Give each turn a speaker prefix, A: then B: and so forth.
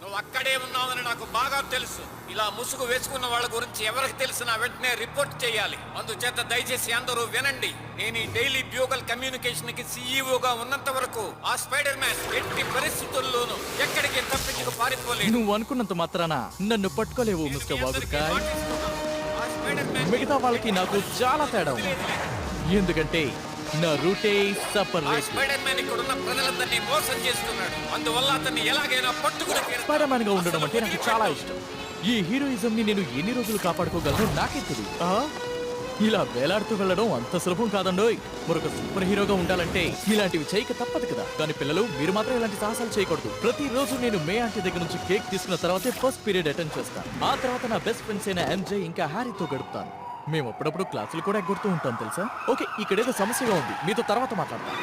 A: నువ్వు అక్కడే ఉన్నావని నాకు బాగా తెలుసు. ఇలా ముసుగు వేసుకున్న వాళ్ళ గురించి ఎవరికి తెలిసినా వెంటనే రిపోర్ట్ చేయాలి. అందుచేత దయచేసి అందరూ వినండి. నేను ఈ డైలీ బ్యూగల్ కమ్యూనికేషన్ కి సీఈఓగా ఉన్నంత వరకు ఆ స్పైడర్ మ్యాన్ ఎట్టి పరిస్థితుల్లోనూ ఎక్కడికి తప్పించుకు పారిపోలేదు.
B: నువ్వు అనుకున్నంత మాత్రాన నన్ను పట్టుకోలేవు మిస్టర్ వాగుడుకాయ్. మిగతా వాళ్ళకి నాకు చాలా తేడా ఉంది. ఎందుకంటే నా రూటే సపరేట్.
A: స్పైడర్ మ్యాన్ ఇక్కడ ఉన్న ప్రజలందరినీ మోసం చేస్తున్నాడు. అందువల్ల అతన్ని ఎలాగైనా పట్టుకుని
B: స్పైడర్ మ్యాన్ గా ఉండడం అంటే నాకు చాలా ఇష్టం. ఈ హీరోయిజం ని నేను ఎన్ని రోజులు కాపాడుకోగలను నాకే తెలియదు. ఇలా వేలాడుతూ వెళ్ళడం అంత సులభం కాదండోయ్. మరొక సూపర్ హీరోగా ఉండాలంటే ఇలాంటివి చేయక తప్పదు కదా. కానీ పిల్లలు, మీరు మాత్రం ఇలాంటి సాహసాలు చేయకూడదు. ప్రతిరోజు నేను మే ఆంటీ దగ్గర నుంచి కేక్ తీసుకున్న తర్వాతే ఫస్ట్ పీరియడ్ అటెండ్ చేస్తాను. ఆ తర్వాత నా బెస్ట్ ఫ్రెండ్స్ అయిన ఎంజే ఇంకా హ్యారీతో గడుపుతాను. మేము అప్పుడప్పుడు క్లాసులు కూడా ఎగ్గొడుతూ ఉంటాం తెలుసా. ఓకే, ఇక్కడేదో సమస్యగా ఉంది, మీతో తర్వాత మాట్లాడతాను.